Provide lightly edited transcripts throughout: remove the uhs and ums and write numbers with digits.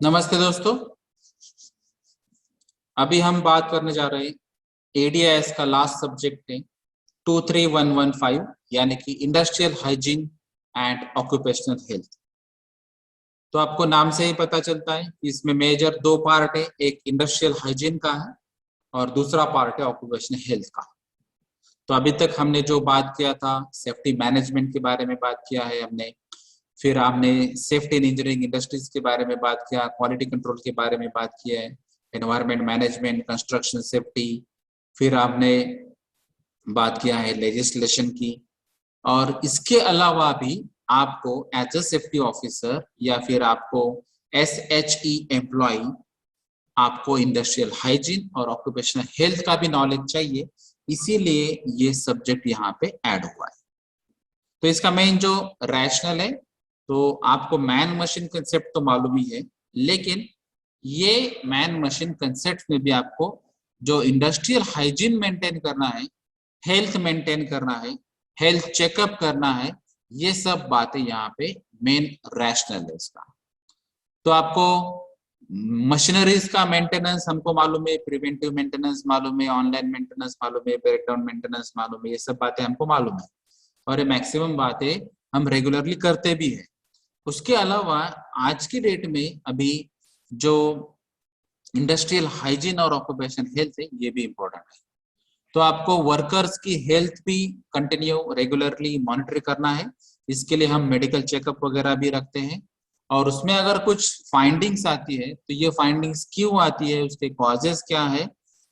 नमस्ते दोस्तों। अभी हम बात करने जा रहे हैं एडीएस का लास्ट सब्जेक्ट है 23115 यानी कि industrial hygiene and occupational health. तो आपको नाम से ही पता चलता है कि इसमें मेजर दो पार्ट है, एक इंडस्ट्रियल हाइजीन का है और दूसरा पार्ट है ऑक्यूपेशनल हेल्थ का। तो अभी तक हमने जो बात किया था सेफ्टी मैनेजमेंट के बारे में बात किया है हमने, फिर हमने सेफ्टी इन इंजीनियरिंग इंडस्ट्रीज के बारे में बात किया, क्वालिटी कंट्रोल के बारे में बात किया है, एनवायरमेंट मैनेजमेंट, कंस्ट्रक्शन सेफ्टी, फिर आपने बात किया है लेजिस्लेशन की। और इसके अलावा भी आपको एज अ सेफ्टी ऑफिसर या फिर आपको SHE एम्प्लॉय आपको इंडस्ट्रियल हाइजीन और ऑक्यूपेशनल हेल्थ का भी नॉलेज चाहिए, इसीलिए ये सब्जेक्ट यहाँ पे ऐड हुआ है। तो इसका मेन जो रैशनल है, तो आपको मैन मशीन कंसेप्ट तो मालूम ही है, लेकिन ये मैन मशीन कंसेप्ट में भी आपको जो इंडस्ट्रियल हाइजीन मेंटेन करना है, हेल्थ मेंटेन करना है, हेल्थ चेकअप करना है, ये सब बातें यहाँ पे मेन रैशनल है इसका। तो आपको मशीनरीज का मेंटेनेंस हमको मालूम है, प्रिवेंटिव मेंटेनेंस मालूम है, ऑनलाइन मेंटेनेंस मालूम है, ब्रेकडाउन मेंटेनेंस मालूम है, ये सब बातें हमको मालूम है और ये मैक्सिमम बातें हम रेगुलरली करते भी है। उसके अलावा आज की डेट में अभी जो इंडस्ट्रियल हाइजीन और ऑक्यूपेशन हेल्थ है, ये भी इम्पोर्टेंट है। तो आपको वर्कर्स की हेल्थ भी कंटिन्यू रेगुलरली मॉनिटर करना है। इसके लिए हम मेडिकल चेकअप वगैरह भी रखते हैं और उसमें अगर कुछ फाइंडिंग्स आती है तो ये फाइंडिंग्स क्यों आती है, उसके कॉजेस क्या है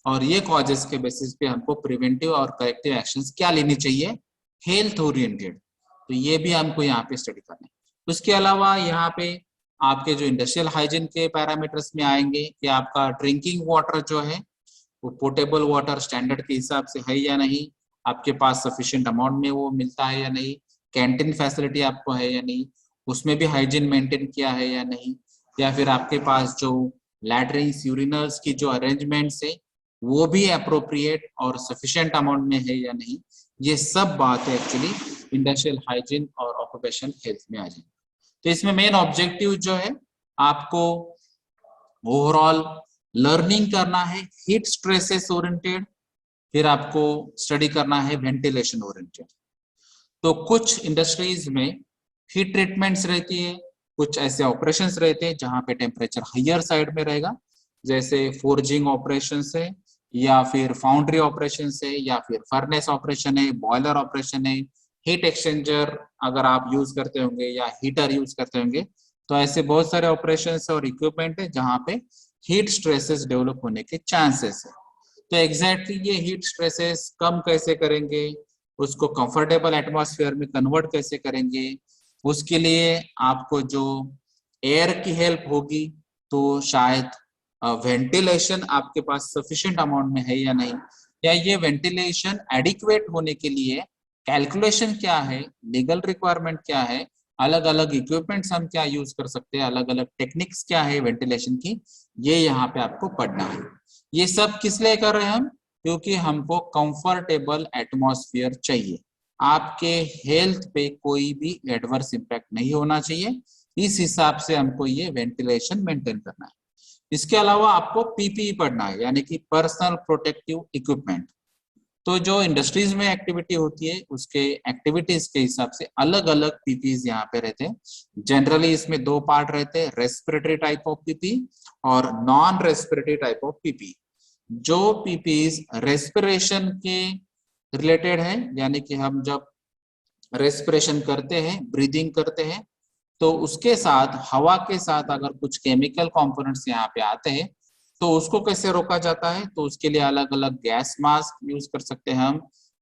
और ये कॉजेस के बेसिस पे हमको प्रिवेंटिव और करेक्टिव एक्शंस क्या लेनी चाहिए हेल्थ ओरिएंटेड, तो ये भी हमको यहाँ पे स्टडी करना है। उसके अलावा यहाँ पे आपके जो इंडस्ट्रियल हाइजीन के पैरामीटर्स में आएंगे कि आपका ड्रिंकिंग वाटर जो है वो पोर्टेबल वाटर स्टैंडर्ड के हिसाब से है या नहीं, आपके पास सफिशिएंट अमाउंट में वो मिलता है या नहीं, कैंटीन फैसिलिटी आपको है या नहीं, उसमें भी हाइजीन मेंटेन किया है या नहीं, या फिर आपके पास जो लैट्रिन्स यूरिनल्स की जो अरेंजमेंट्स है वो भी अप्रोप्रिएट और सफिशिएंट अमाउंट में है या नहीं, ये सब बात है एक्चुअली इंडस्ट्रियल हाइजीन और ऑक्यूपेशन हेल्थ में आ जाएगी। तो इसमें मेन ऑब्जेक्टिव जो है आपको ओवरऑल लर्निंग करना है हीट स्ट्रेसेस ओरिएंटेड, फिर आपको स्टडी करना है वेंटिलेशन ओरिएंटेड। तो कुछ इंडस्ट्रीज में हीट ट्रीटमेंट्स रहती है, कुछ ऐसे ऑपरेशंस रहते हैं जहां पे टेम्परेचर हायर साइड में रहेगा, जैसे फोर्जिंग ऑपरेशन है या फिर फाउंड्री ऑपरेशन है या फिर फर्नेस ऑपरेशन है, बॉयलर ऑपरेशन है, हीट एक्सचेंजर अगर आप यूज करते होंगे या हीटर यूज करते होंगे, तो ऐसे बहुत सारे ऑपरेशन और इक्विपमेंट है जहाँ पे हीट स्ट्रेसेस डेवलप होने के चांसेस है। तो एग्जैक्टली ये हीट स्ट्रेसेस कम कैसे करेंगे, उसको कंफर्टेबल एटमॉस्फेयर में कन्वर्ट कैसे करेंगे, उसके लिए आपको जो एयर की हेल्प होगी, तो शायद वेंटिलेशन आपके पास सफिशिएंट अमाउंट में है या नहीं, या ये वेंटिलेशन एडिक्वेट होने के लिए कैलकुलेशन क्या है, लीगल रिक्वायरमेंट क्या है, अलग अलग इक्विपमेंट्स हम क्या यूज कर सकते हैं, अलग अलग टेक्निक्स क्या है वेंटिलेशन की, ये यहाँ पे आपको पढ़ना है। ये सब किस लिए कर रहे हैं हम, क्योंकि हमको कंफर्टेबल एटमॉस्फेयर चाहिए, आपके हेल्थ पे कोई भी एडवर्स इंपैक्ट नहीं होना चाहिए, इस हिसाब से हमको ये वेंटिलेशन मेंटेन करना है। इसके अलावा आपको PPE पढ़ना है, यानी कि पर्सनल प्रोटेक्टिव इक्विपमेंट। तो जो इंडस्ट्रीज में एक्टिविटी होती है उसके एक्टिविटीज के हिसाब से अलग अलग PPEs यहाँ पे रहते हैं। जनरली इसमें दो पार्ट रहते हैं, रेस्पिरेटरी टाइप ऑफ PPE और non respiratory type of PPE। जो PPEs रेस्पिरेशन के रिलेटेड है, यानी कि हम जब रेस्पिरेशन करते हैं, ब्रीदिंग करते हैं, तो उसके साथ हवा के साथ अगर कुछ केमिकल कंपोनेंट्स यहाँ पे आते हैं तो उसको कैसे रोका जाता है, तो उसके लिए अलग अलग गैस मास्क यूज कर सकते हैं हम,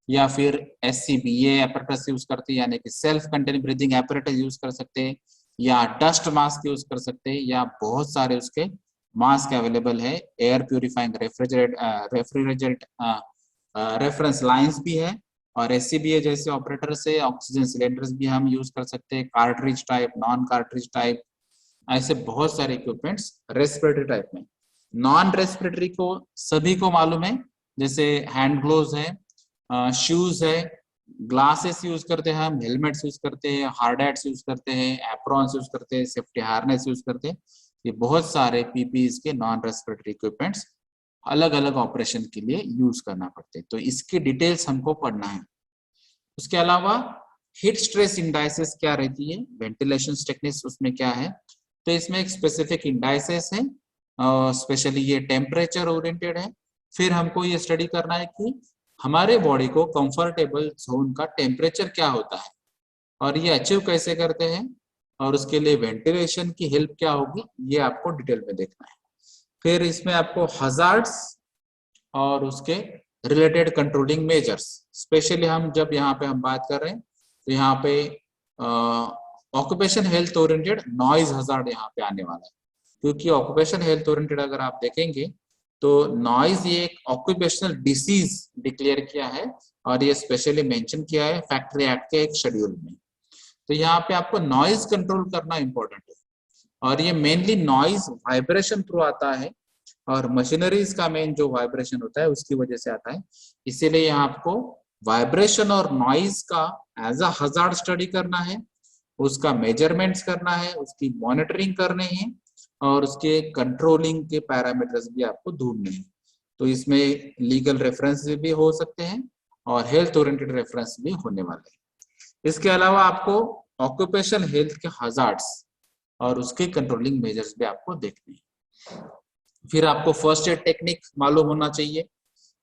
या फिर SCBA एपरेटस यूज करते हैं, यानी कि self contain breathing apparatus use कर सकते हैं, या डस्ट मास्क यूज कर सकते हैं, या बहुत सारे उसके मास्क अवेलेबल है, air purifying refrigerate reference lines भी है, और SCBA जैसे ऑपरेटर से ऑक्सीजन सिलेंडर्स भी हम यूज कर सकते हैं, cartridge type, non cartridge type, ऐसे बहुत सारे इक्विपमेंट्स रेस्पिरेटरी टाइप में। नॉन रेस्पिरेटरी को सभी को मालूम है, जैसे हैंड ग्लोव्स है, शूज है, ग्लासेस यूज करते हैं हम, हेलमेट्स यूज करते हैं, हार्ड हैट्स यूज करते हैं, एप्रॉन्स यूज करते हैं, सेफ्टी हार्नेस यूज करते हैं, ये बहुत सारे पीपीईज के नॉन रेस्पिरेटरी इक्विपमेंट्स अलग अलग ऑपरेशन के लिए यूज करना पड़ते हैं, तो इसकी डिटेल्स हमको पढ़ना है। उसके अलावा हीट स्ट्रेस इंडाइसेस क्या रहती है, वेंटिलेशन टेक्निक्स उसमें क्या है, तो इसमें एक स्पेसिफिक इंडाइसेस है, स्पेशली ये टेम्परेचर ओरिएंटेड है। फिर हमको ये स्टडी करना है कि हमारे बॉडी को कंफर्टेबल जोन का टेम्परेचर क्या होता है और ये अचीव कैसे करते हैं, और उसके लिए वेंटिलेशन की हेल्प क्या होगी, ये आपको डिटेल में देखना है। फिर इसमें आपको हजार्ड्स और उसके रिलेटेड कंट्रोलिंग मेजर्स, स्पेशली हम जब यहाँ पे हम बात कर रहे हैं तो यहाँ पे occupation health oriented noise hazard यहाँ पे आने वाला है, क्योंकि ऑक्यूपेशन हेल्थ ओरिएंटेड अगर आप देखेंगे तो नॉइज ये एक ऑक्यूपेशनल डिसीज डिक्लेयर किया है और ये स्पेशली मेंशन किया है फैक्ट्री एक्ट के एक शेड्यूल में। तो यहाँ पे आपको नॉइज कंट्रोल करना इंपॉर्टेंट है और ये मेनली नॉइज वाइब्रेशन थ्रू आता है और मशीनरीज का मेन जो वाइब्रेशन होता है उसकी वजह से आता है। इसीलिए यहाँ आपको वाइब्रेशन और नॉइज का एज अ हजार्ड स्टडी करना है, उसका मेजरमेंट्स करना है, उसकी मॉनिटरिंग करनी है और उसके कंट्रोलिंग के पैरामीटर्स भी आपको ढूंढने हैं। तो इसमें लीगल रेफरेंस भी हो सकते हैं और हेल्थ ओरिएंटेड रेफरेंस भी होने वाले हैं। इसके अलावा आपको ऑक्यूपेशन हेल्थ के हजार्ड्स और उसके कंट्रोलिंग मेजर्स भी आपको देखने हैं। फिर आपको फर्स्ट एड टेक्निक मालूम होना चाहिए,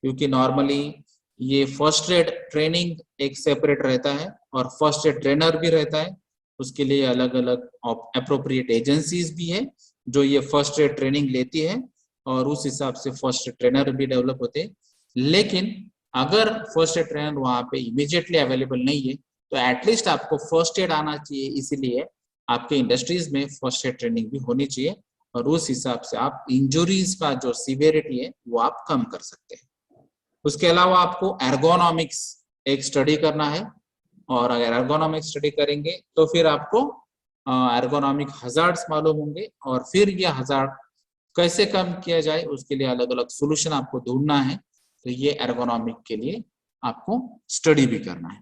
क्योंकि नॉर्मली ये फर्स्ट एड ट्रेनिंग एक सेपरेट रहता है और फर्स्ट एड ट्रेनर भी रहता है, उसके लिए अलग अलग अप्रोप्रिएट एजेंसीज भी है जो ये फर्स्ट एड ट्रेनिंग लेती है और उस हिसाब से फर्स्ट एड ट्रेनर भी डेवलप होते हैं। लेकिन अगर फर्स्ट एड ट्रेनर वहाँ पे इमीडिएटली अवेलेबल नहीं है तो एटलीस्ट आपको फर्स्ट एड आना चाहिए, इसीलिए आपके इंडस्ट्रीज में फर्स्ट एड ट्रेनिंग भी होनी चाहिए और उस हिसाब से आप इंजुरीज का जो सीवियरिटी है वो आप कम कर सकते हैं। उसके अलावा आपको एर्गोनॉमिक्स एक स्टडी करना है और अगर एर्गोनॉमिक्स स्टडी करेंगे तो फिर आपको एर्गोनॉमिक हजार्ड्स मालूम होंगे और फिर ये हजार्ड कैसे कम किया जाए उसके लिए अलग अलग सोल्यूशन आपको ढूंढना है। तो ये एर्गोनॉमिक के लिए आपको स्टडी भी करना है।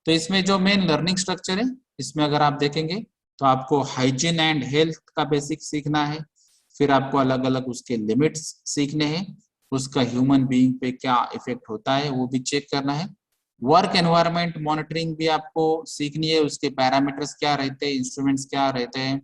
तो इसमें जो मेन लर्निंग स्ट्रक्चर है, इसमें अगर आप देखेंगे तो आपको हाइजीन एंड हेल्थ का बेसिक सीखना है, फिर आपको अलग अलग उसके लिमिट्स सीखने हैं, उसका ह्यूमन बीइंग पे क्या इफेक्ट होता है वो भी चेक करना है, वर्क एनवायरनमेंट मॉनिटरिंग भी आपको सीखनी है, उसके पैरामीटर्स क्या रहते हैं, इंस्ट्रूमेंट्स क्या रहते हैं,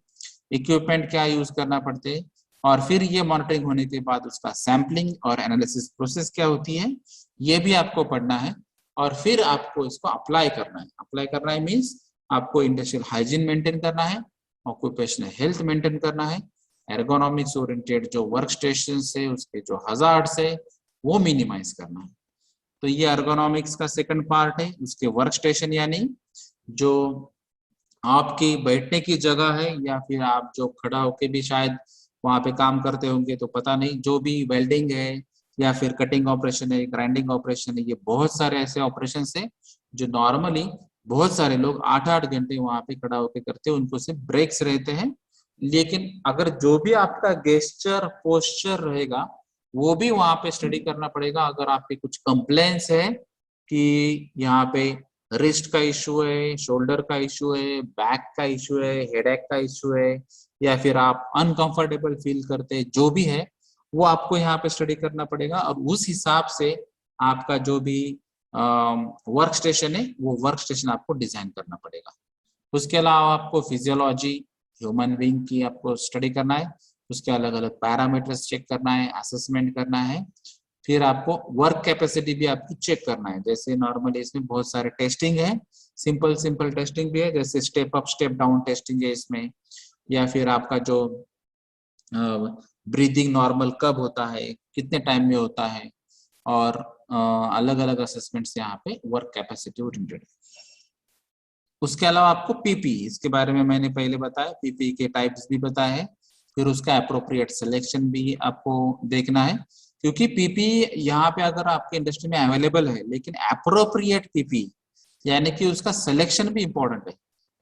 इक्विपमेंट क्या यूज करना पड़ते हैं, और फिर ये मॉनिटरिंग होने के बाद उसका सैम्पलिंग और एनालिसिस प्रोसेस क्या होती है ये भी आपको पढ़ना है और फिर आपको इसको अप्लाई करना है। अप्लाई करना है मीन्स आपको इंडस्ट्रियल हाइजीन मेंटेन करना है, ऑक्यूपेशनल हेल्थ मेंटेन करना है, एर्गोनॉमिक्स ओरिएंटेड जो वर्क स्टेशन है उसके जो हजार्ड्स है वो मिनिमाइज करना है। तो ये एर्गोनॉमिक्स का सेकंड पार्ट है। उसके वर्क स्टेशन यानी जो आपकी बैठने की जगह है या फिर आप जो खड़ा होके भी शायद वहां पे काम करते होंगे तो पता नहीं, जो भी वेल्डिंग है या फिर कटिंग ऑपरेशन है, ग्राइंडिंग ऑपरेशन है, ये बहुत सारे ऐसे ऑपरेशन है जो नॉर्मली बहुत सारे लोग 8-8 घंटे वहां पे खड़ा होकर करते हैं, उनको सिर्फ ब्रेक्स रहते हैं। लेकिन अगर जो भी आपका गेस्चर पोस्चर रहेगा वो भी वहां पे स्टडी करना पड़ेगा। अगर आपके कुछ कंप्लेंट्स है कि यहाँ पे रिस्ट का इशू है, शोल्डर का इशू है, बैक का इशू है, हेडेक का इशू है, या फिर आप अनकंफर्टेबल फील करते हैं, जो भी है वो आपको यहाँ पे स्टडी करना पड़ेगा और उस हिसाब से आपका जो भी वर्क स्टेशन है वो वर्क स्टेशन आपको डिजाइन करना पड़ेगा। उसके अलावा आपको फिजियोलॉजी ह्यूमन बीइंग की आपको स्टडी करना है, उसके अलग अलग पैरामीटर्स चेक करना है, असेसमेंट करना है, फिर आपको वर्क कैपेसिटी भी आपकी चेक करना है। जैसे नॉर्मली इसमें बहुत सारे टेस्टिंग है, सिंपल टेस्टिंग भी है, जैसे step up step down testing है इसमें, या फिर आपका जो ब्रीदिंग नॉर्मल कब होता है, कितने टाइम में होता है, और अलग अलग असेसमेंट्स यहाँ पे वर्क कैपेसिटी ओरिएंटेड। उसके अलावा आपको पीपी, इसके बारे में मैंने पहले बताया, पीपी के टाइप्स भी बताए हैं, फिर उसका अप्रोप्रिएट सिलेक्शन भी आपको देखना है, क्योंकि पीपी यहाँ पे अगर आपके इंडस्ट्री में अवेलेबल है लेकिन अप्रोप्रिएट पीपी यानी कि उसका सिलेक्शन भी इंपॉर्टेंट है।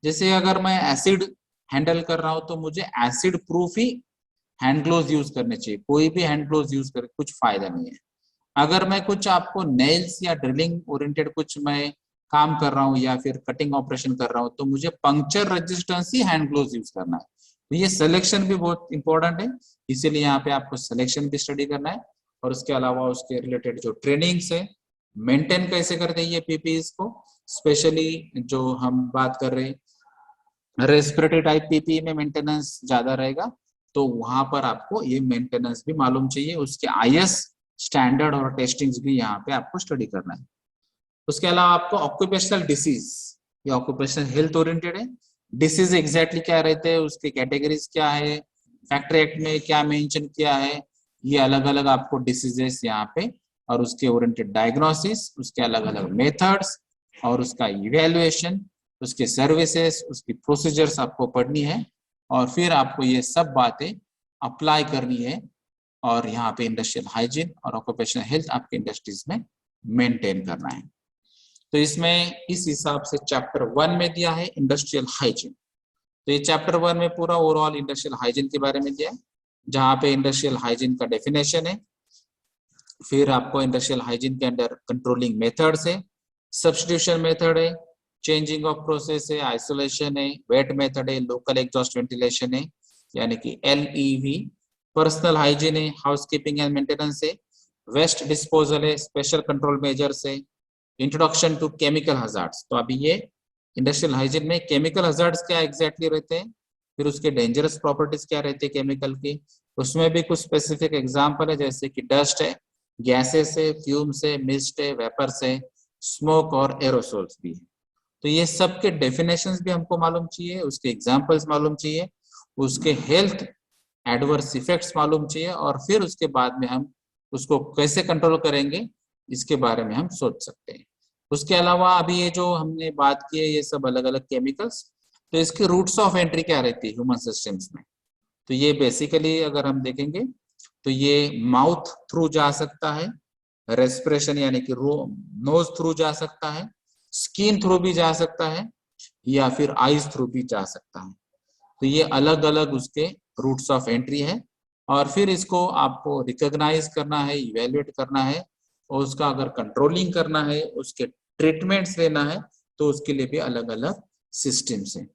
जैसे अगर मैं एसिड हैंडल कर रहा हूँ तो मुझे एसिड प्रूफ ही हैंड ग्लोव्स यूज करने चाहिए, कोई भी हैंड ग्लोव्स यूज करके कुछ फायदा नहीं है। अगर मैं कुछ आपको नेल्स या ड्रिलिंग ओरिएंटेड कुछ मैं काम कर रहा हूँ या फिर कटिंग ऑपरेशन कर रहा हूँ तो मुझे पंक्चर रेजिस्टेंस ही हैंड ग्लोव्स यूज करना है, तो ये सिलेक्शन भी बहुत इंपॉर्टेंट है, इसीलिए यहाँ पे आपको सिलेक्शन भी स्टडी करना है। और उसके अलावा उसके रिलेटेड जो ट्रेनिंग्स है, मेंटेन कैसे करते हैं ये पीपीईज को, स्पेशली जो हम बात कर रहे हैं रेस्पिरेटरी टाइप पीपीई में मेंटेनेंस ज्यादा रहेगा, तो वहां पर आपको ये मेंटेनेंस भी मालूम चाहिए, उसके आईएस स्टैंडर्ड और टेस्टिंग्स भी यहाँ पे आपको स्टडी करना है। उसके अलावा आपको ऑक्यूपेशनल डिसीज, ये ऑक्यूपेशनल हेल्थ ओरिएंटेड है, डिसीज एग्जैक्टली क्या रहते हैं, उसके कैटेगरीज क्या है, फैक्ट्री एक्ट में क्या मेंशन किया है, ये अलग अलग आपको डिसीजेस यहाँ पे, और उसके ओरिएंटेड डायग्नोसिस, उसके अलग अलग मेथड्स, और उसका इवेल्युएशन, उसके सर्विसेज, उसकी प्रोसीजर्स आपको पढ़नी है, और फिर आपको ये सब बातें अप्लाई करनी है, और यहाँ पे इंडस्ट्रियल हाइजीन और ऑक्यूपेशनल हेल्थ आपके इंडस्ट्रीज में मेंटेन करना है। तो इसमें इस हिसाब से चैप्टर 1 में दिया है इंडस्ट्रियल हाइजीन। तो ये चैप्टर 1 में पूरा ओवरऑल इंडस्ट्रियल हाइजीन के बारे में दिया है, जहाँ पे इंडस्ट्रियल हाइजीन का डेफिनेशन है, फिर आपको इंडस्ट्रियल हाइजीन के अंदर कंट्रोलिंग मेथड्स है, सब्स्टिट्यूशन मेथड है, चेंजिंग ऑफ प्रोसेस है, आइसोलेशन है, वेट मेथड है, लोकल एग्जॉस्ट वेंटिलेशन है यानी कि LEV, पर्सनल हाइजीन है, हाउसकीपिंग एंड मेंटेनेंस है, वेस्ट डिस्पोजल है, स्पेशल कंट्रोल मेजर्स है, इंट्रोडक्शन टू केमिकल हजार्ड्स। तो अभी ये इंडस्ट्रियल हाइजीन में केमिकल हजार्ड्स क्या एग्जैक्टली रहते हैं, फिर उसके डेंजरस प्रॉपर्टीज क्या रहती है केमिकल की, उसमें भी कुछ स्पेसिफिक एग्जांपल है, जैसे कि डस्ट है, गैसेस है, फ्यूम्स है, मिस्ट है, वेपर्स है, स्मोक और एरोसोल्स भी है। तो ये सब के डेफिनेशंस भी हमको मालूम चाहिए, उसके एग्जांपल्स मालूम चाहिए, उसके हेल्थ एडवर्स इफेक्ट्स मालूम चाहिए, और फिर उसके बाद में हम उसको कैसे कंट्रोल करेंगे इसके बारे में हम सोच सकते हैं। उसके अलावा अभी ये जो हमने बात की है ये सब अलग अलग केमिकल्स, तो इसके रूट्स ऑफ एंट्री क्या रहती है ह्यूमन सिस्टम्स में, तो ये बेसिकली अगर हम देखेंगे तो ये माउथ थ्रू जा सकता है, रेस्पिरेशन यानी कि नोज थ्रू जा सकता है, स्किन थ्रू भी जा सकता है, या फिर आईज थ्रू भी जा सकता है। तो ये अलग अलग उसके रूट्स ऑफ एंट्री है, और फिर इसको आपको रिकॉग्नाइज करना है, इवेल्युएट करना है, और उसका अगर कंट्रोलिंग करना है, उसके ट्रीटमेंट्स लेना है, तो उसके लिए भी अलग अलग सिस्टम्स हैं।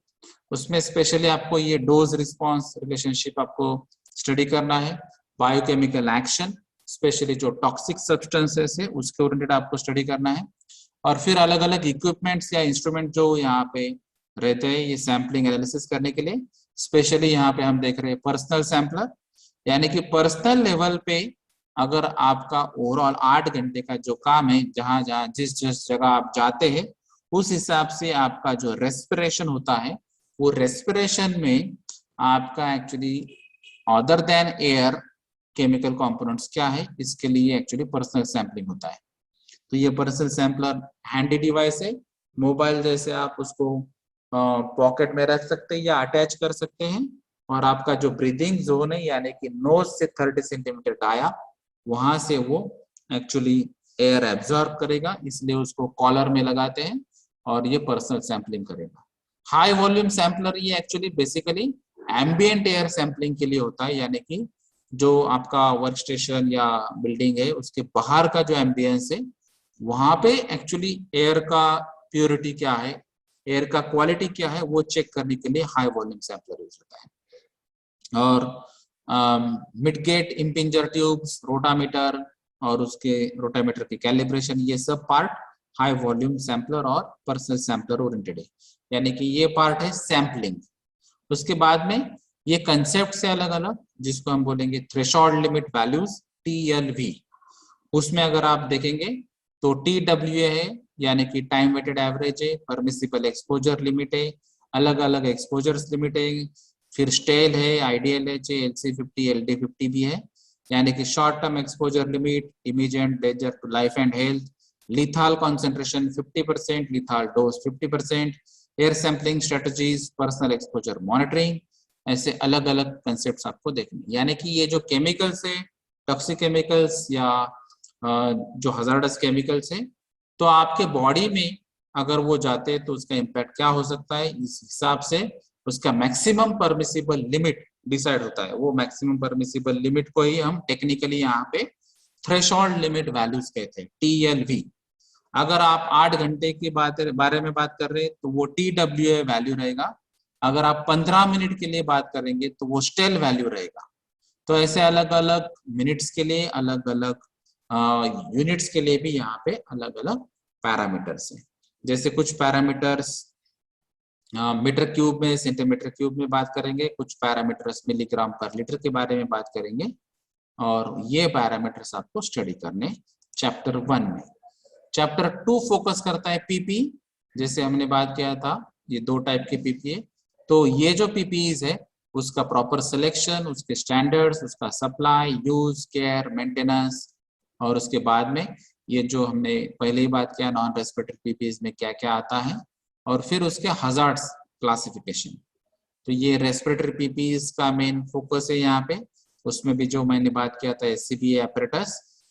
उसमें स्पेशली आपको ये डोज रिस्पॉन्स रिलेशनशिप आपको स्टडी करना है, बायोकेमिकल एक्शन, स्पेशली जो टॉक्सिक सब्सटेंसेस है उसके ओरिएंटेड आपको स्टडी करना है, और फिर अलग अलग इक्विपमेंट्स या इंस्ट्रूमेंट जो यहाँ पे रहते हैं ये सैम्पलिंग एनालिसिस करने के लिए। स्पेशली यहाँ पे हम देख रहे हैं पर्सनल सैम्पलर, यानी कि पर्सनल लेवल पे अगर आपका ओवरऑल 8 घंटे का जो काम है, जहां जहां जिस जिस जगह आप जाते हैं उस हिसाब से आपका जो रेस्पिरेशन होता है, वो रेस्पिरेशन में आपका actually other than air chemical components क्या है, इसके लिए एक्चुअली पर्सनल सैम्पलिंग होता है। तो ये पर्सनल सैम्पलर हैंडी डिवाइस है, मोबाइल जैसे आप उसको पॉकेट में रख सकते हैं या अटैच कर सकते हैं, और आपका जो ब्रीदिंग जोन है यानी कि नोज से 30 सेंटीमीटर गाया, वहां से वो एक्चुअली एयर एब्जॉर्ब करेगा, इसलिए उसको कॉलर में लगाते हैं और ये पर्सनल सैम्पलिंग करेगा। हाई वॉल्यूम सैम्पलर ये actually basically ambient air sampling के लिए होता है, यानी कि जो आपका वर्क स्टेशन या बिल्डिंग है उसके बाहर का जो एम्बियंस है वहां पे एक्चुअली एयर का प्योरिटी क्या है, एयर का क्वालिटी क्या है, वो चेक करने के लिए हाई वॉल्यूम सैम्पलर यूज होता है। और मिडगेट इम्पिंजर ट्यूब्स, रोटामीटर और उसके रोटामीटर की कैलिब्रेशन, ये सब पार्ट हाई वॉल्यूम सैम्पलर और पर्सनल सैम्पलर ओरिएंटेड है, यानी कि ये पार्ट है सैम्पलिंग। उसके बाद में ये कंसेप्ट से अलग अलग, जिसको हम बोलेंगे थ्रेशोल्ड लिमिट वैल्यूज TLV, उसमें अगर आप देखेंगे तो TWA है यानी कि टाइम वेटेड एवरेज है, परमिसिबल एक्सपोजर लिमिट है, अलग अलग एक्सपोजर्स लिमिट है, फिर स्टेल है, IDLH है, LC50 LD50 भी है, यानी कि short term exposure limit, immediate danger to life and health, lethal concentration 50%, lethal dose 50%, air sampling strategies, personal exposure monitoring, ऐसे अलग अलग कंसेप्ट आपको देखने। यानी कि ये जो केमिकल्स है, टॉक्सिक केमिकल्स या जो हजार्डस केमिकल्स है, तो आपके बॉडी में अगर वो जाते हैं तो उसका इम्पैक्ट क्या हो सकता है, इस हिसाब से उसका मैक्सिमम परमिसिबल लिमिट डिसाइड होता है। वो मैक्सिमम परमिसिबल लिमिट को ही हम टेक्निकली यहाँ पे थ्रेशोल्ड लिमिट वैल्यूज कहते हैं, TLV। अगर आप 8 घंटे की बारे में बात कर रहे हैं तो वो TWA वैल्यू रहेगा, अगर आप 15 मिनट के लिए बात करेंगे तो वो स्टेल वैल्यू रहेगा। तो ऐसे अलग अलग मिनट्स के लिए, अलग अलग यूनिट्स के लिए भी यहाँ पे अलग अलग पैरामीटर्स हैं। जैसे कुछ पैरामीटर्स मीटर क्यूब में, सेंटीमीटर क्यूब में बात करेंगे, कुछ पैरामीटर्स मिलीग्राम पर लीटर के बारे में बात करेंगे, और ये पैरामीटर्स आपको स्टडी करने चैप्टर 1 में। चैप्टर 2 फोकस करता है पीपी, जैसे हमने बात किया था, ये 2 टाइप के पीपी है। तो ये जो पीपीज है उसका प्रॉपर सिलेक्शन, उसके स्टैंडर्ड्स, उसका सप्लाई, यूज, केयर, मेंटेनेंस, और उसके बाद में ये जो हमने पहले ही बात किया नॉन रेस्पिरेटरी पीपीज में क्या क्या आता है, और फिर उसके हजार्ड्स क्लासिफिकेशन। तो ये रेस्पिरेटरी पीपीज का मेन फोकस है यहाँ पे। उसमें भी जो मैंने बात किया था एससीबीए apparatus,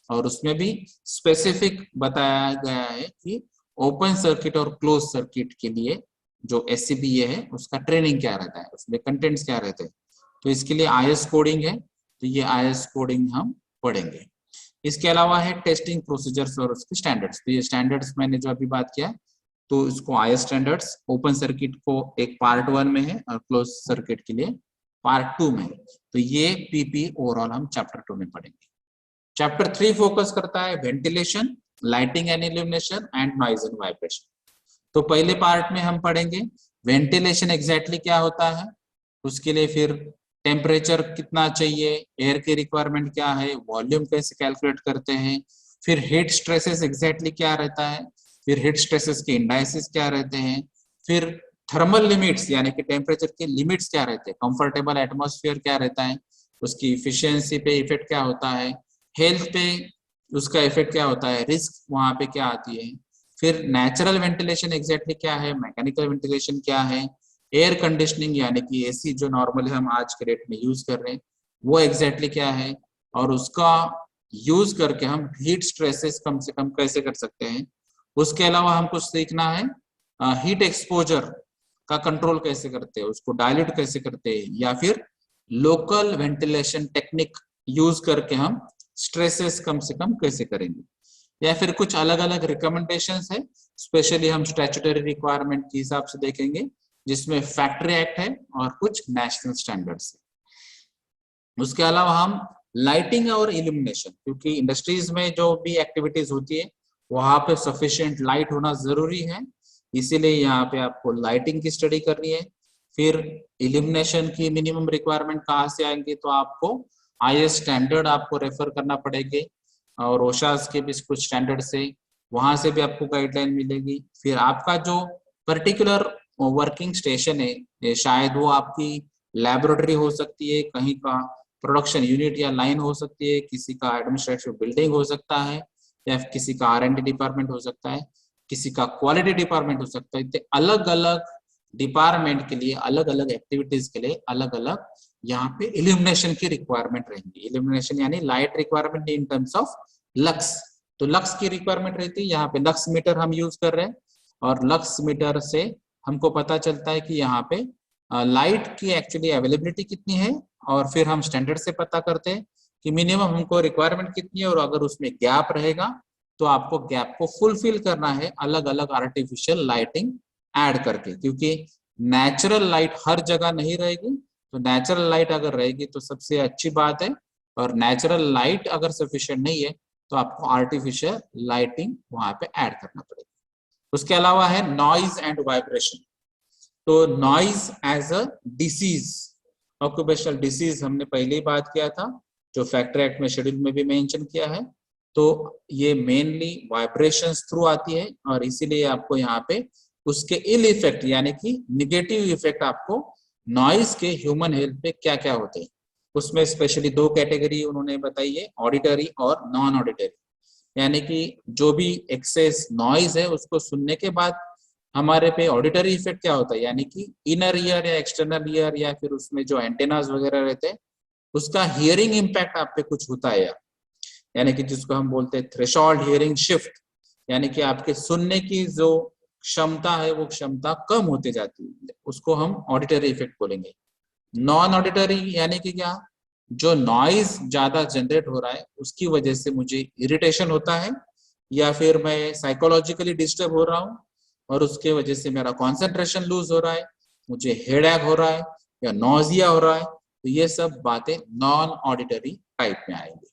और उसमें भी स्पेसिफिक बताया गया है कि ओपन सर्किट और क्लोज सर्किट के लिए जो एससीबीए है उसका ट्रेनिंग क्या रहता है, उसमें कंटेंट्स क्या रहते हैं। तो इसके लिए आईएस कोडिंग है, तो ये आईएस कोडिंग हम पढ़ेंगे। इसके अलावा है टेस्टिंग प्रोसीजर्स और उसके स्टैंडर्ड्स। तो ये स्टैंडर्ड्स मैंने जो अभी बात किया, तो इसको आईएस स्टैंडर्ड्स ओपन सर्किट को एक पार्ट 1 में है और क्लोज सर्किट के लिए पार्ट 2 में है। तो ये पीपी ओवरऑल हम चैप्टर 2 में पढ़ेंगे। चैप्टर 3 फोकस करता है ventilation, lighting and illumination and noise and vibration. तो पहले पार्ट में हम पढ़ेंगे वेंटिलेशन एग्जैक्टली क्या होता है, उसके लिए फिर टेम्परेचर कितना चाहिए, एयर की रिक्वायरमेंट क्या है, वॉल्यूम कैसे कैलकुलेट करते हैं, फिर हीट स्ट्रेसेस एग्जैक्टली क्या रहता है, फिर हीट स्ट्रेसेस के इंडाइसिस क्या रहते हैं, फिर थर्मल लिमिट्स यानी कि टेम्परेचर के लिमिट्स क्या रहते हैं, कंफर्टेबल एटमॉस्फेयर क्या रहता है, उसकी इफिशियंसी पे इफेक्ट क्या होता है, हेल्थ पे उसका इफेक्ट क्या होता है, रिस्क वहां पे क्या आती है, फिर नेचुरल वेंटिलेशन एग्जैक्टली क्या है, मैकेनिकल वेंटिलेशन क्या है, एयर कंडीशनिंग यानी कि एसी जो नॉर्मली हम आज के डेट में यूज कर रहे हैं वो एग्जैक्टली क्या है, और उसका यूज करके हम हीट स्ट्रेसेस कम से कम कैसे कर सकते हैं। उसके अलावा हमको सीखना है हीट एक्सपोजर का कंट्रोल कैसे करते हैं, उसको डायल्यूट कैसे करते हैं, या फिर लोकल वेंटिलेशन टेक्निक यूज करके हम स्ट्रेसेस कम से कम कैसे करेंगे, या फिर कुछ अलग अलग रिकमेंडेशंस है, स्पेशली हम स्टैट्यूटरी रिक्वायरमेंट के हिसाब से देखेंगे, जिसमें फैक्ट्री एक्ट है और कुछ नेशनल स्टैंडर्ड्स है। उसके अलावा हम लाइटिंग और इल्यूमिनेशन, क्योंकि इंडस्ट्रीज में जो भी एक्टिविटीज होती है वहां पे सफिशिएंट लाइट होना जरूरी है, इसीलिए यहाँ पे आपको लाइटिंग की स्टडी करनी है। फिर इल्यूमिनेशन की मिनिमम रिक्वायरमेंट कहाँ से आएंगे, तो आपको आईएस स्टैंडर्ड आपको रेफर करना पड़ेगी, और ओशास के भी कुछ स्टैंडर्ड से वहां से भी आपको गाइडलाइन मिलेगी। फिर आपका जो पर्टिकुलर वर्किंग स्टेशन है, शायद वो आपकी लैबोरेटरी हो सकती है, कहीं का प्रोडक्शन यूनिट या लाइन हो सकती है, किसी का एडमिनिस्ट्रेटिव बिल्डिंग हो सकता है, या किसी का R&D डिपार्टमेंट हो सकता है, किसी का क्वालिटी डिपार्टमेंट हो सकता है। अलग अलग डिपार्टमेंट के लिए, अलग अलग एक्टिविटीज के लिए अलग अलग यहाँ पे इल्यूमिनेशन की रिक्वायरमेंट रहेंगी। इल्यूमिनेशन यानी light requirement in terms of lux, तो लक्स की रिक्वायरमेंट रहती है। यहाँ पे लक्स मीटर हम यूज कर रहे हैं, और लक्स मीटर से हमको पता चलता है कि यहाँ पे लाइट की एक्चुअली अवेलेबिलिटी कितनी है, और फिर हम स्टैंडर्ड से पता करते हैं कि मिनिमम हमको रिक्वायरमेंट कितनी है, और अगर उसमें गैप रहेगा तो आपको गैप को फुलफिल करना है अलग अलग आर्टिफिशियल लाइटिंग ऐड करके, क्योंकि नेचुरल लाइट हर जगह नहीं रहेगी। तो नेचुरल लाइट अगर रहेगी तो सबसे अच्छी बात है, और नेचुरल लाइट अगर सफिशिएंट नहीं है तो आपको आर्टिफिशियल लाइटिंग वहां पे ऐड करना पड़ेगा। उसके अलावा है नॉइज एंड वाइब्रेशन। तो noise as a disease, occupational disease हमने पहले ही बात किया था, जो फैक्ट्री एक्ट में शेड्यूल में भी मेंशन किया है। तो ये मेनली वाइब्रेशंस थ्रू आती है, और इसीलिए आपको यहाँ पे उसके इल इफेक्ट यानी कि निगेटिव इफेक्ट आपको नॉइज के ह्यूमन हेल्थ पे क्या क्या होते हैं, उसमें स्पेशली 2 कैटेगरी उन्होंने बताई है, ऑडिटरी और नॉन ऑडिटरी। यानी कि जो भी एक्सेस नॉइज है उसको सुनने के बाद हमारे पे ऑडिटरी इफेक्ट क्या होता है, यानी कि इनर ईयर या एक्सटर्नल ईयर या फिर उसमें जो एंटेनास वगैरह रहते हैं उसका हियरिंग इम्पैक्ट आप पे कुछ होता है, यानी कि जिसको हम बोलते हैं थ्रेशोल्ड हियरिंग शिफ्ट, यानी कि आपके सुनने की जो क्षमता है वो क्षमता कम होते जाती है, उसको हम ऑडिटरी इफेक्ट बोलेंगे। नॉन ऑडिटरी यानी कि क्या, जो नॉइज ज्यादा जनरेट हो रहा है उसकी वजह से मुझे इरिटेशन होता है, या फिर मैं साइकोलॉजिकली डिस्टर्ब हो रहा हूँ और उसके वजह से मेरा कॉन्सेंट्रेशन लूज हो रहा है, मुझे हेडेक हो रहा है या नोजिया हो रहा है, तो ये सब बातें नॉन ऑडिटरी टाइप में आएंगी।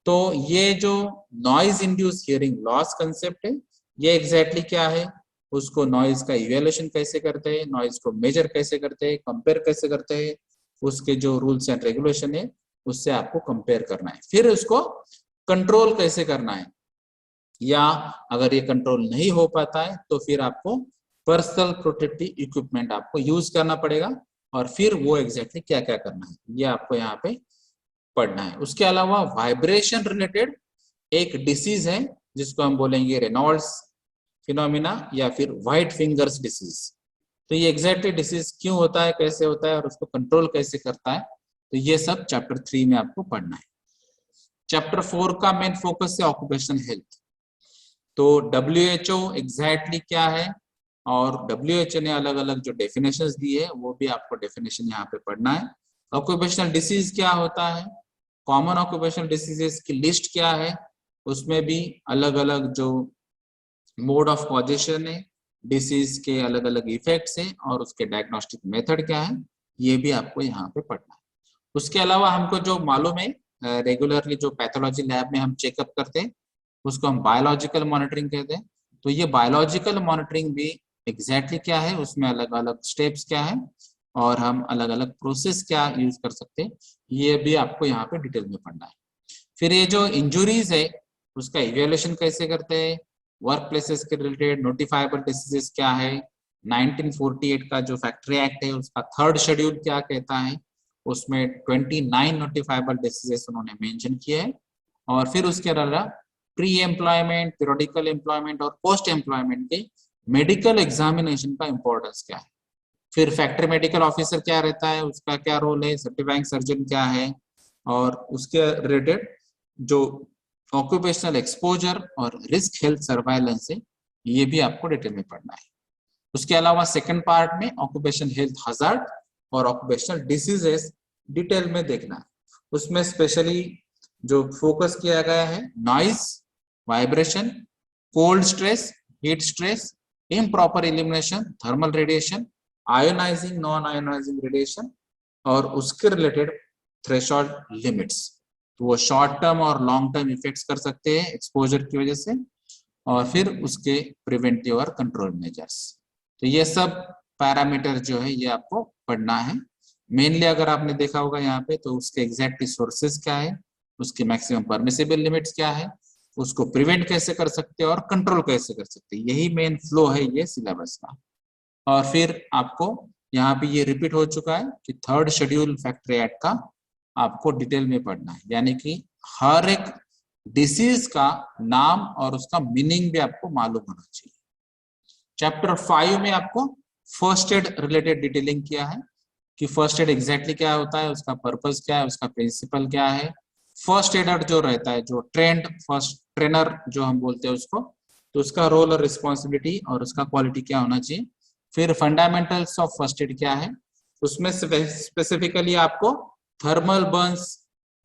तो ये जो noise induce hearing loss concept है, ये एग्जैक्टली क्या है, उसको नॉइज का इवेल्युएशन कैसे करते हैं, नॉइज को मेजर कैसे करते हैं, कंपेयर कैसे करते हैं, उसके जो रूल्स एंड रेगुलेशन है उससे आपको कंपेयर करना है। फिर उसको कंट्रोल कैसे करना है, या अगर ये कंट्रोल नहीं हो पाता है तो फिर आपको पर्सनल प्रोटेक्टिव इक्विपमेंट आपको यूज करना पड़ेगा, और फिर वो एग्जैक्टली क्या क्या करना है ये आपको यहाँ पे पढ़ना है। उसके अलावा वाइब्रेशन रिलेटेड एक डिसीज है जिसको हम बोलेंगे रेनॉल्ड्स फिनोमिना या फिर व्हाइट फिंगर्स डिसीज। तो ये एग्जैक्टली डिसीज क्यों होता है, कैसे होता है, और उसको कंट्रोल कैसे करता है, तो ये सब चैप्टर 3 में आपको पढ़ना है। चैप्टर 4 का मेन फोकस है ऑक्यूपेशनल हेल्थ। तो WHO एग्जैक्टली क्या है, और WHO ने अलग अलग जो डेफिनेशंस दी है वो भी आपको डेफिनेशन यहाँ पे पढ़ना है। ऑक्यूपेशनल डिसीज क्या होता है, कॉमन ऑक्यूपेशनल डिसीजेस की लिस्ट क्या है, उसमें भी अलग अलग जो मोड ऑफ कॉजेशन है, डिसीज के अलग अलग इफेक्ट्स हैं, और उसके डायग्नोस्टिक मेथड क्या है, ये भी आपको यहाँ पे पढ़ना है। उसके अलावा हमको जो मालूम है, रेगुलरली जो पैथोलॉजी लैब में हम चेकअप करते हैं उसको हम बायोलॉजिकल मॉनिटरिंग कहते हैं। तो ये बायोलॉजिकल मॉनिटरिंग भी एग्जैक्टली क्या है, उसमें अलग अलग स्टेप्स क्या है, और हम अलग अलग प्रोसेस क्या यूज कर सकते हैं, ये भी आपको यहाँ पे डिटेल में पढ़ना है। फिर ये जो इंजुरीज है उसका इवेल्युएशन कैसे करते हैं, वर्क प्लेसेस के रिलेटेड नोटिफाइबल डिसीजेस क्या है, 1948 का जो फैक्ट्री एक्ट है उसका 3rd शेड्यूल क्या कहता है, उसमें 29 नोटिफाइबल डिसीजेस उन्होंने मेंशन किया है। और फिर उसके अलावा प्री एम्प्लॉयमेंट, पीरियोडिकल एम्प्लॉयमेंट और पोस्ट एम्प्लॉयमेंट के मेडिकल एग्जामिनेशन का इंपॉर्टेंस क्या है, फिर फैक्ट्री मेडिकल ऑफिसर क्या रहता है, उसका क्या रोल है, सर्टिफाइंग सर्जन क्या है, और उसके रिलेटेड जो ऑक्यूपेशनल एक्सपोजर और रिस्क हेल्थ सर्वाइलेंस है, ये भी आपको डिटेल में पढ़ना है। उसके अलावा सेकंड पार्ट में ऑक्यूपेशन हेल्थ हजार्ड और ऑक्यूपेशनल डिसीजेस डिटेल में देखना है। उसमें स्पेशली जो फोकस किया गया है noise, vibration, cold stress, heat stress, improper illumination, thermal radiation, ionizing non ionizing radiation, और उसके रिलेटेड थ्रेशोल्ड लिमिट्स। तो वो शॉर्ट टर्म और लॉन्ग टर्म इफेक्ट्स कर सकते हैं एक्सपोजर की वजह से, और फिर उसके प्रिवेंटिव और कंट्रोल मेजर्स। तो ये सब पैरामीटर जो है ये आपको पढ़ना है। मेनली अगर आपने देखा होगा यहाँ पे, तो उसके एग्जैक्टली सोर्सेज क्या है, उसके मैक्सिमम परमिसिबल लिमिट्स क्या है, उसको प्रिवेंट कैसे कर सकते हैं और कंट्रोल कैसे कर सकते हैं, यही मेन फ्लो है ये सिलेबस का। और फिर आपको यहाँ पे ये रिपीट हो चुका है कि 3rd शेड्यूल फैक्ट्री एक्ट का आपको डिटेल में पढ़ना है, यानी कि हर एक डिसीज का नाम और उसका मीनिंग भी आपको मालूम होना चाहिए। चैप्टर 5 में आपको फर्स्ट एड रिलेटेड डिटेलिंग किया है कि फर्स्ट एड एग्जैक्टली क्या होता है, उसका पर्पस क्या है, उसका प्रिंसिपल क्या है, फर्स्ट एडर जो रहता है, जो फर्स्ट ट्रेनर जो हम बोलते हैं उसको, तो उसका रोल और रिस्पॉन्सिबिलिटी और उसका क्वालिटी क्या होना चाहिए। फिर फंडामेंटल्स ऑफ फर्स्ट एड क्या है, उसमें स्पेसिफिकली आपको थर्मल बर्न्स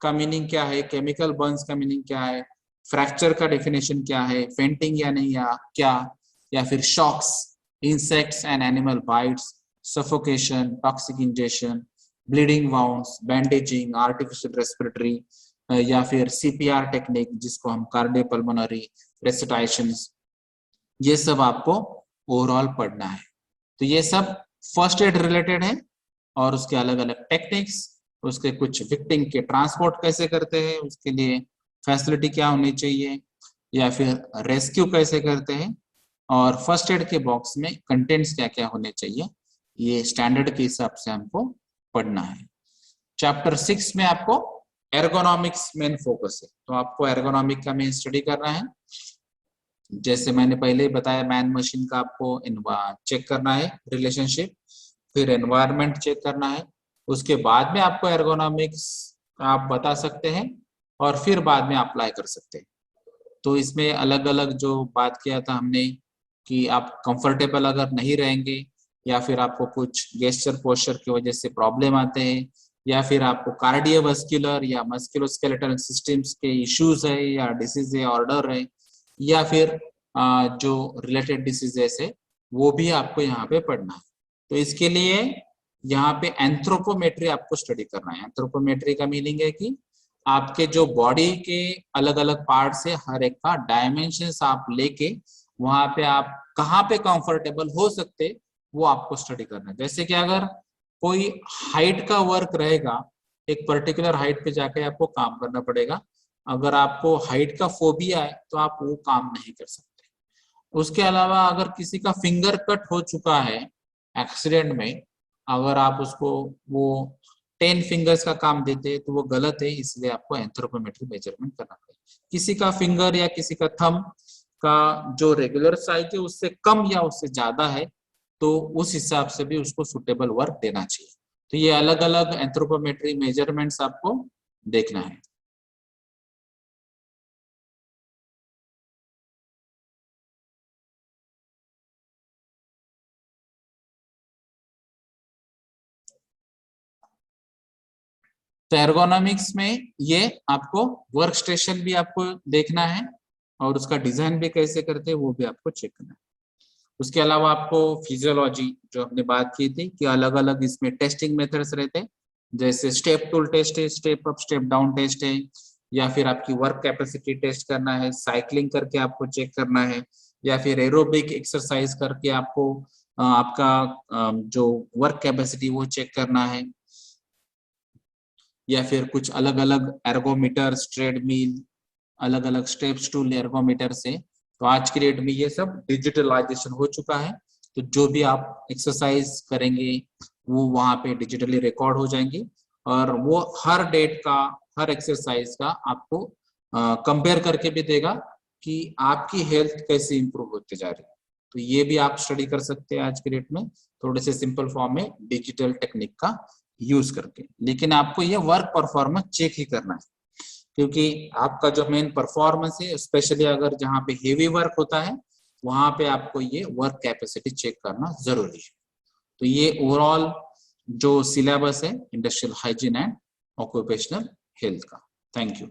का मीनिंग क्या है, केमिकल बर्न्स का मीनिंग क्या है, फ्रैक्चर का डेफिनेशन क्या है, फेंटिंग या नहीं या क्या, या फिर shocks, insects and animal bites, suffocation, toxic injection, bleeding wounds, bandaging, artificial respiratory, या फिर CPR टेक्निक जिसको हम कार्डियोपल्मोनरी रेसिटाइशंस, ये सब आपको ओवरऑल पढ़ना है। तो ये सब फर्स्ट एड रिलेटेड है, और उसके अलग अलग टेक्निक्स, उसके कुछ विक्टिम के ट्रांसपोर्ट कैसे करते हैं, उसके लिए फैसिलिटी क्या होनी चाहिए, या फिर रेस्क्यू कैसे करते हैं, और फर्स्ट एड के बॉक्स में कंटेंट्स क्या क्या होने चाहिए, ये स्टैंडर्ड के हिसाब से हमको पढ़ना है। चैप्टर 6 में आपको एर्गोनॉमिक्स मेन फोकस है, तो आपको एर्गोनॉमिक का मेन स्टडी करना है। जैसे मैंने पहले ही बताया, मैन मशीन का आपको चेक करना है रिलेशनशिप, फिर एनवायरनमेंट चेक करना है, उसके बाद में आपको एर्गोनॉमिक्स आप बता सकते हैं, और फिर बाद में अप्लाई कर सकते हैं। तो इसमें अलग अलग जो बात किया था हमने कि आप कंफर्टेबल अगर नहीं रहेंगे, या फिर आपको कुछ गेस्चर पोस्चर की वजह से प्रॉब्लम आते हैं, या फिर आपको कार्डियोवास्कुलर या मस्कुलोस्केलेटल सिस्टम्स के इश्यूज है, या डिसीज है, ऑर्डर है, या फिर जो रिलेटेड डिसीजेस है, वो भी आपको यहाँ पे पढ़ना है। तो इसके लिए यहाँ पे एंथ्रोपोमेट्री आपको स्टडी करना है। एंथ्रोपोमेट्री का मीनिंग है कि आपके जो बॉडी के अलग अलग पार्ट से हर एक का डायमेंशंस आप लेके वहां पे आप कहाँ पे कंफर्टेबल हो सकते वो आपको स्टडी करना है। जैसे कि अगर कोई हाइट का वर्क रहेगा, एक पर्टिकुलर हाइट पे जाके आपको काम करना पड़ेगा। अगर आपको हाइट का फोबिया है तो आप वो काम नहीं कर सकते। उसके अलावा अगर किसी का फिंगर कट हो चुका है एक्सीडेंट में, अगर आप उसको वो 10 फिंगर्स का काम देते हैं तो वो गलत है, इसलिए आपको एंथ्रोपोमेट्री मेजरमेंट करना पड़ेगा। किसी का फिंगर या किसी का थंब का जो रेगुलर साइज है उससे कम या उससे ज्यादा है तो उस हिसाब से भी उसको सुटेबल वर्क देना चाहिए। तो ये अलग अलग एंथ्रोपोमेट्री मेजरमेंट्स आपको देखना है। तो एर्गोनॉमिक्स में ये आपको वर्क स्टेशन भी आपको देखना है और उसका डिजाइन भी कैसे करते हैं वो भी आपको चेक करना है। उसके अलावा आपको फिजियोलॉजी जो हमने बात की थी कि अलग अलग इसमें टेस्टिंग मेथड्स रहते हैं, जैसे स्टेप टूल टेस्ट है, step up step down test है, या फिर आपकी वर्क कैपेसिटी टेस्ट करना है, साइकिलिंग करके आपको चेक करना है, या फिर एरोबिक एक्सरसाइज करके आपको आपका जो वर्क कैपेसिटी वो चेक करना है, या फिर कुछ अलग अलग एर्गोमीटर, ट्रेडमिल, अलग अलग स्टेप्स टूल एर्गोमीटर से। तो आज की डेट में ये सब डिजिटलाइजेशन हो चुका है, तो जो भी आप एक्सरसाइज करेंगे वो वहां पे डिजिटली रिकॉर्ड हो जाएंगे और वो हर डेट का, हर एक्सरसाइज का आपको कंपेयर करके भी देगा कि आपकी हेल्थ कैसे इंप्रूव होते जा रही है। तो ये भी आप स्टडी कर सकते हैं आज के डेट में थोड़े से सिंपल फॉर्म में डिजिटल टेक्निक का यूज करके। लेकिन आपको ये वर्क परफॉर्मेंस चेक ही करना है, क्योंकि आपका जो मेन परफॉर्मेंस है स्पेशली अगर जहाँ पे हेवी वर्क होता है वहां पे आपको ये वर्क कैपेसिटी चेक करना जरूरी है। तो ये ओवरऑल जो सिलेबस है industrial hygiene and occupational health का। Thank you.